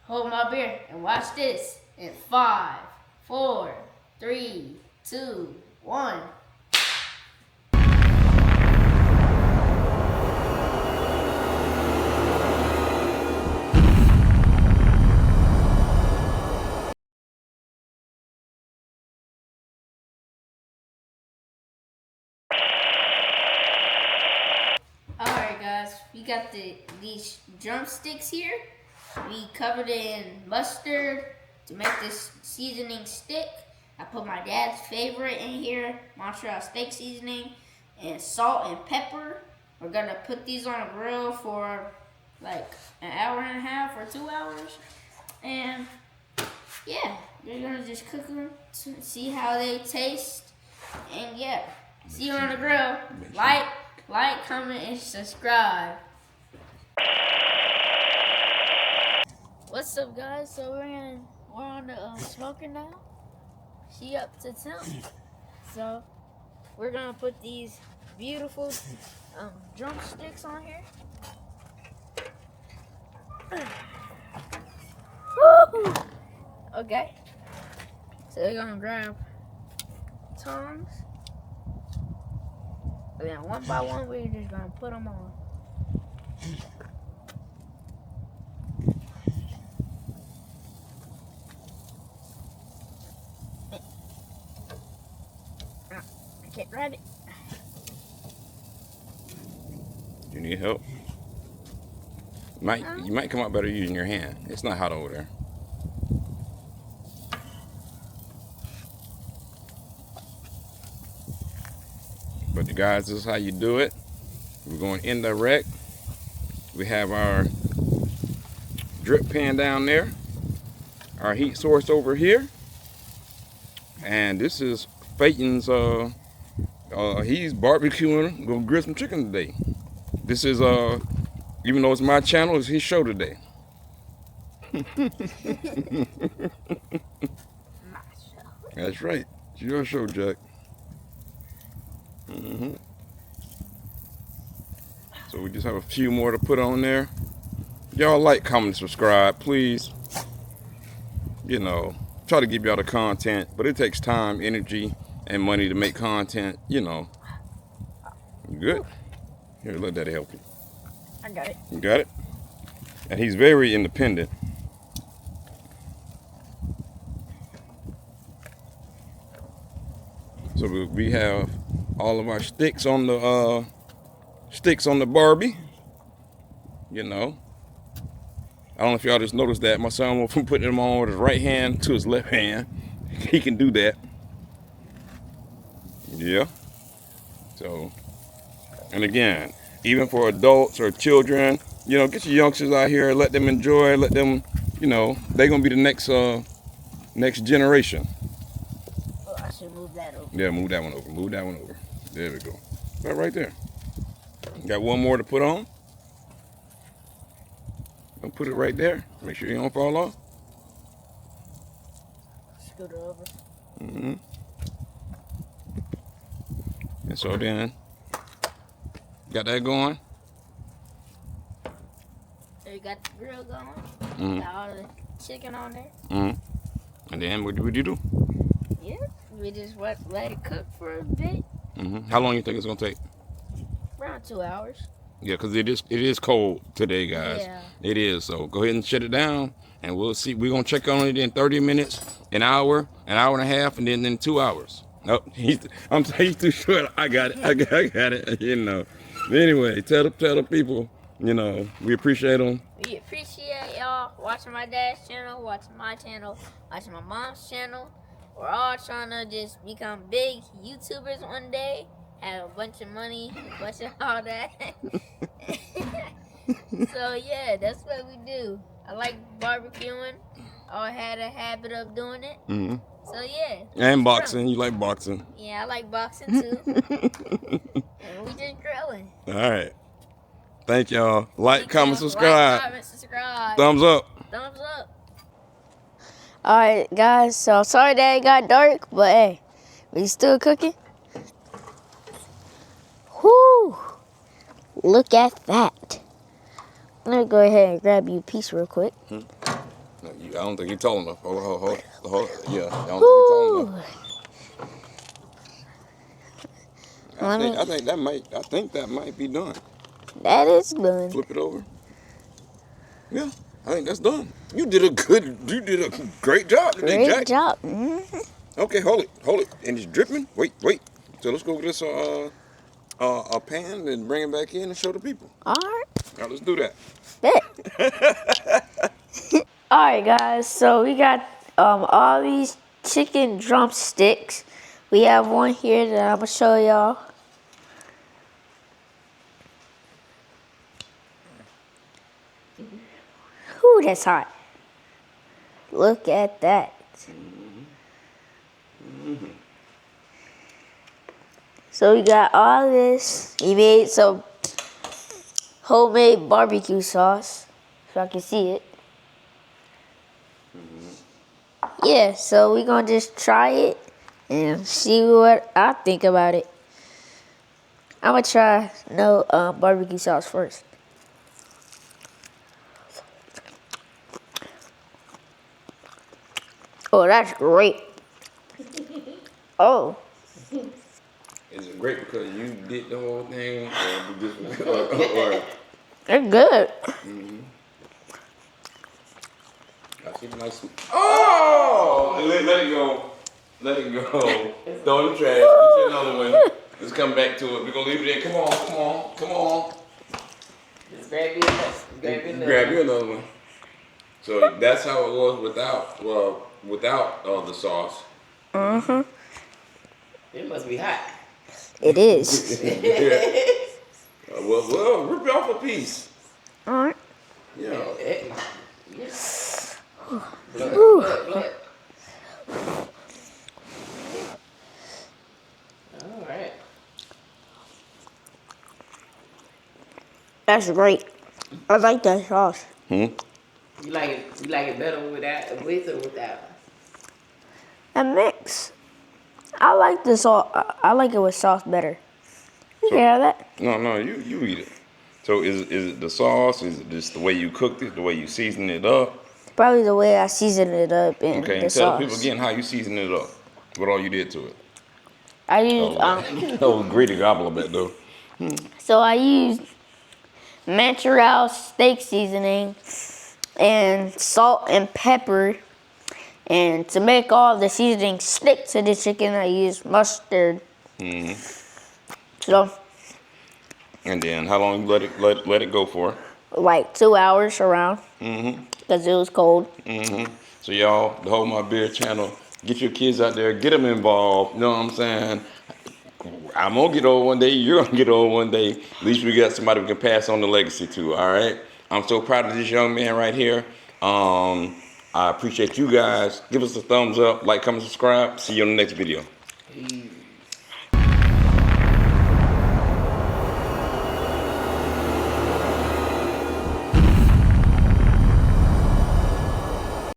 hold my beer and watch this in 5, 4, 3, 2, 1. Alright guys, we got these drumsticks here. We covered it in mustard to make this seasoning stick. I put my dad's favorite in here, Montreal steak seasoning, and salt and pepper. We're gonna put these on a grill for like an hour and a half or 2 hours. And yeah, we're gonna just cook them to see how they taste. And yeah, see you on the grill. Like, comment, and subscribe. What's up, guys? So we're on the smoker now. She up to temp. So we're gonna put these beautiful drumsticks on here. Woo! Okay. So we're gonna grab tongs. And then one by one, we're just gonna put them on. I can't grab it. You need help? You might come out better using your hand. It's not hot over there. But you guys, this is how you do it. We're going indirect. We have our drip pan down there, our heat source over here, and this is Peyton's. He's barbecuing. Gonna grill some chicken today. This is even though it's my channel, it's his show today. That's right. It's your show, Jack. So we just have a few more to put on there. Y'all like, comment, subscribe, please. You know, try to give y'all the content, but it takes time, energy, and money to make content. You know. You good? Here, let Daddy help you. I got it. You got it? And he's very independent. So we have all of our sticks on the Barbie. You know, I don't know if y'all just noticed that my son went from putting them on with his right hand to his left hand. He can do that. Yeah. So, and again, even for adults or children, you know, get your youngsters out here, let them enjoy, let them, you know, they're gonna be the next generation. Oh, I should move that over. Yeah, move that one over. Move that one over. There we go. Right there. Got one more to put on. Don't put it right there. Make sure you don't fall off. Scoot it over. And so then, got that going. So you got the grill going. Got all the chicken on there. And then what do you do? Yeah, we just let it cook for a bit. How long you think it's gonna take? Around 2 hours. Yeah, because it is cold today, guys. Yeah. It is. So go ahead and shut it down, and we'll see. We're gonna check on it in 30 minutes, an hour and a half, and then in 2 hours. Nope, he's too short. I got it. I got it. You know. Anyway, tell the people. You know, we appreciate them. We appreciate y'all watching my dad's channel, watching my channel, watching my mom's channel. We're all trying to just become big YouTubers one day, have a bunch of money, a bunch of all that. So yeah, that's what we do. I like barbecuing. I had a habit of doing it. So yeah. And boxing. You like boxing? Yeah, I like boxing too. And we just grilling. All right. Thank y'all. Like, comment, subscribe. Like, comment, subscribe. Thumbs up. Thumbs up. Alright, guys. So sorry that it got dark, but hey, we still cooking. Whoo! Look at that. I'm gonna go ahead and grab you a piece real quick. No, I don't think you're tall enough. Hold. Yeah, I don't think you're tall enough. I think that might be done. That is done. Flip it over. Yeah, I think that's done. You did a great job today, Jack. Great job. Mm-hmm. Okay, hold it. And it's dripping. Wait. So let's go get this a pan and bring it back in and show the people. All right. Now let's do that. Bet. All right, guys. So we got all these chicken drumsticks. We have one here that I'm gonna show y'all. Ooh, that's hot. Look at that. So we got all this. We made some homemade barbecue sauce, so I can see it. Yeah, so we're gonna just try it and see what I think about it. I'm gonna try no barbecue sauce first. Oh, that's great. Oh. Is it great because you did the whole thing, or They're good. I see a nice. Oh! Let it go. Let it go. Throw in the trash. Get you another one. Let's come back to it. We're gonna leave it there. Come on. Just grab Grab you another one. So that's how it was without the sauce. Mm-hmm. It must be hot. It is. Well, rip off a piece. All right. Yeah. Blood. All right. That's great. I like that sauce. You like it better with or without? A mix. I like the sauce. I like it with sauce better. You can have that. No, you eat it. So is it the sauce? Is it just the way you cooked it, the way you seasoned it up? Probably the way I seasoned it up in Okay, the and tell sauce. the people again how you seasoned it up. What all you did to it. I use That was greedy gobble a bit though. so I used Montreal steak seasoning and salt and pepper. And to make all the seasoning stick to the chicken, I used mustard. So, And then how long you let it go for? like 2 hours around. Because it was cold. So y'all, the Hold My Beer channel, get your kids out there, get them involved. You know what I'm saying? I'm gonna get old one day. You're gonna get old one day. At least we got somebody we can pass on the legacy to. All right. I'm so proud of this young man right here. I appreciate you guys. Give us a thumbs up, like, comment, subscribe. See you on the next video. Peace.